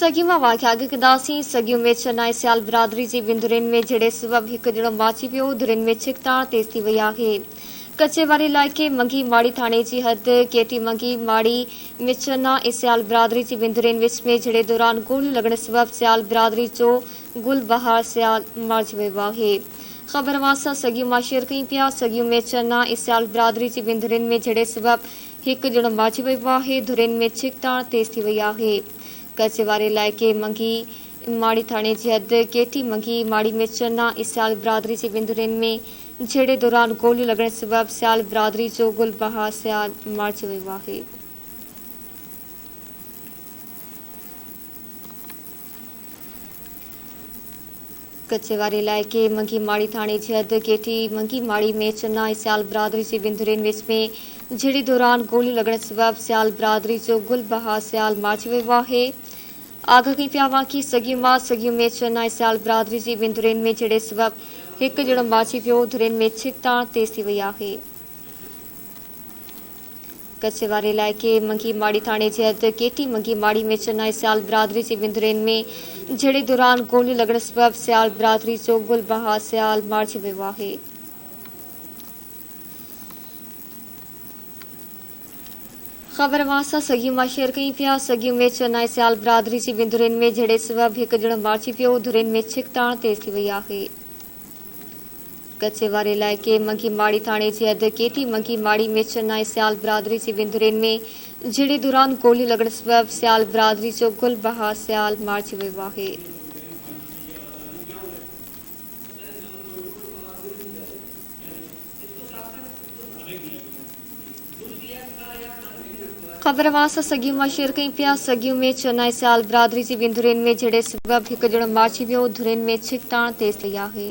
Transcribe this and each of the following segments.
सगिमा वाक़िया गदासी सगियो में चेन्नई सियाल बिरादरी जी बिंदुरिन में जड़े सबब एक जणो माची पियो दुरिन में छिकताण तेज थी वई आहे। कच्चे वाले इलाइक़े मंगी माड़ी थाने जी हद केटी मंगी माड़ी में चन्ना ऐं सियाल बिरादरी जी बिंदुरिन विच में जड़े दौरान गोलियूं लॻण सबब सियाल बिरादरी जो गुल बहार सियाल मारिजी वियो आहे। ख़बर वासा सगियो मां शेयर कई पिया सगियो में चन्ना ऐं सियाल बिरादरी जी बिंदुरिन में जड़े सबब एक जणो मारिजी वियो आहे। दुरिन में छिकताण तेज थी वई आहे। कच्चे वाले इलाइक़े मंगी माड़ी थाने जी हद केटी मंगी माड़ी में चन्ना ऐं सियाल बिरादरी जी बिंदुरिन में जड़े दौरान गोलियूं लॻण सबब सियाल बिरादरी जो गुल बहार सियाल मारिजी वियो आहे। कच्चे वाले इलाइक़े मंगी माड़ी थाने जी हद केटी मंगी माड़ी में चन्ना ऐं सियाल बिरादरी जी बिंदुरिन विच में जड़े दौरान गोलियूं लॻण सबब सियाल बिरादरी जो गुल बहार सियाल मारिजी वियो आहे। आगाह कई पिया वाक़ी सगियो मां सगियो में चन्ना ऐं सियाल बिरादरी जी बिंदुरिन में जड़े सबब एक जणो मारिजी पियो दुरिन में छिकताण तेज थी वई आहे। कच्चे वाले इलाइक़े मंगी माड़ी थाने जी हद केटी मंगी माड़ी में चन्ना ऐं सियाल बिरादरी जी बिंदुरिन में जड़े दौरान गोलियूं लॻण सबब सियाल बिरादरी जो गुल बहार सियाल मारिजी वियो आहे। ख़बर वासा सगियो मां शेयर कई पिया सगियो में चन्ना ऐं सियाल बिरादरी जी बिंदुरिन में जड़े सबब एक जणो मारिजी पियो दुरिन में छिकताण तेज थी वई आहे। कच्चे वाले इलाइक़े मंगी माड़ी थाने जी हद केटी मंगी माड़ी में चन्ना ऐं सियाल बिरादरी जी बिंदुरिन में जड़े दौरान गोलियूं लॻण सबब सियाल बिरादरी जो गुल बहार सियाल मारिजी वियो आहे। ख़बर वासा सगियो मां शेयर कई पिया सगियो में चन्ना ऐं सियाल बिरादरी जी बिंदुरिन में जड़े सबब एक जणो मारिजी वियो दुरिन में छिकताण तेज थी आहे।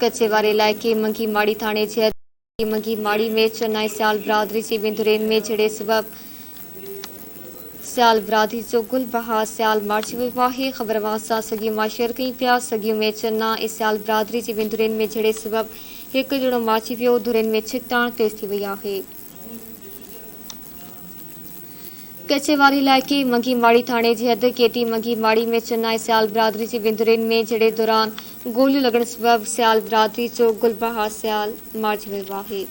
कच्चे वाले इलाइक़े मंगी माड़ी थाने जी हद मंगी माड़ी में चन्ना ऐं सियाल बिरादरी जी बिंदुरिन में जड़े सबब सियाल बिरादरी जो गुल बहार सियाल मारिजी वियो आहे। ख़बर वासा सगियो मां शेयर कई पिया सगियो में चन्ना ऐं सियाल बिरादरी जी बिंदुरिन में जड़े सबब एक जणो मारिजी वियो दुरिन में छिकताण तेज थी वई आहे। कच्चे वाले इलाइक़े मंगी माड़ी थाने जी हद केटी मंगी माड़ी में चन्ना ऐं सियाल बिरादरी जी बिंदुरिन में जड़े दौरान गोलियूं लॻण सबब सियाल बिरादरी जो गुल बहार सियाल मारिजी वियो आहे।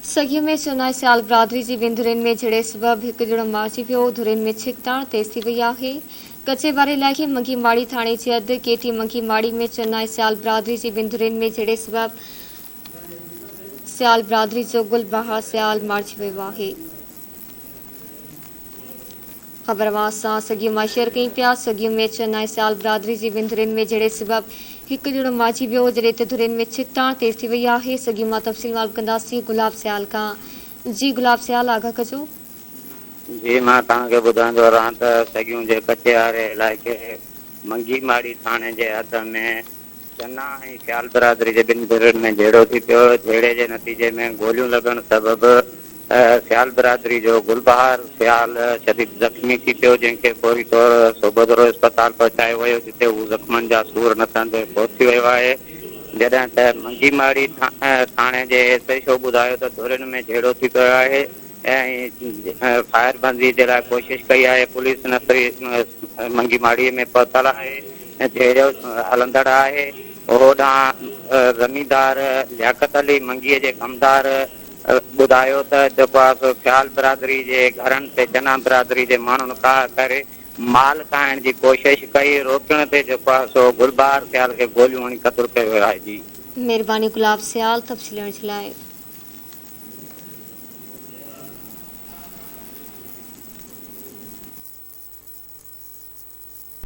सगियो में चन्ना ऐं सियाल बिरादरी जी बिंदुरिन में जड़े सबब एक जणो मारिजी पियो दुरिन में छिकताण तेज थी वई आहे। कच्चे वाले इलाइक़े मंगी माड़ी थाने जी हद केटी मंगी माड़ी में चन्ना ऐं सियाल बिरादरी जी बिंदुरिन में जड़े सबब सियाल बिरादरी जो गुल बहार सियाल मारिजी वियो आहे। ख़बर वासा सगियो मां शेयर कई पिया सगियो में चन्ना ऐं सियाल बिरादरी जी बिंदुरिन में जड़े सबब एक जणो मारिजी वियो जड़े ते दुरिन में छिकताण तेज थी वई आहे। सगियो मां तफ़सील वाल कंदासीं गुलाब सियाल खां। जी गुलाब सियाल आगाह कजो। जी मां तव्हांखे ॿुधाईंदो रहां त सगियूं जे कच्चे वारे इलाइक़े मंगी माड़ी थाने जे हद में चन्ना ऐं सियाल बिरादरी जे बिंदुरिन में झेड़ो थी पियो। झेड़े जे नतीजे में गोलियूं लॻण सबबि सियाल बिरादरी जो गुलबहार सियाल शदीद ज़ख़्मी थी पियो, जंहिंखे फौरी तौर सोबतरो अस्पताल पहुचायो वियो, जिते हू ज़ख़्मनि जा सूर नसंदे पहुची वियो आहे। जॾहिं त मंगी माड़ी थाणे जे एसएचओ ॿुधायो त दुरिन में झेड़ो थी पियो आहे ऐं फायरबंदी जे लाइ कोशिशि कई आहे। पुलिस नफ़री मंगी माड़ीअ में पहुतल आहे ऐं झेड़ो हलंदड़ आहे। होॾां ज़मींदार लियाकत अली मंगीअ जे कमदार ॿुधायो त जेको आहे सो सियाल बिरादरी जे घरनि ते चन्ना बिरादरी जे माण्हुनि करे माल खाइण जी कोशिशि कई। रोकण ते जेको आहे सो गुलबहार सियाल खे गोलियूं हणी क़तलु कयो वियो आहे। जी महिरबानी गुलाब सियाल तफ़सील ॾियण जे लाइ।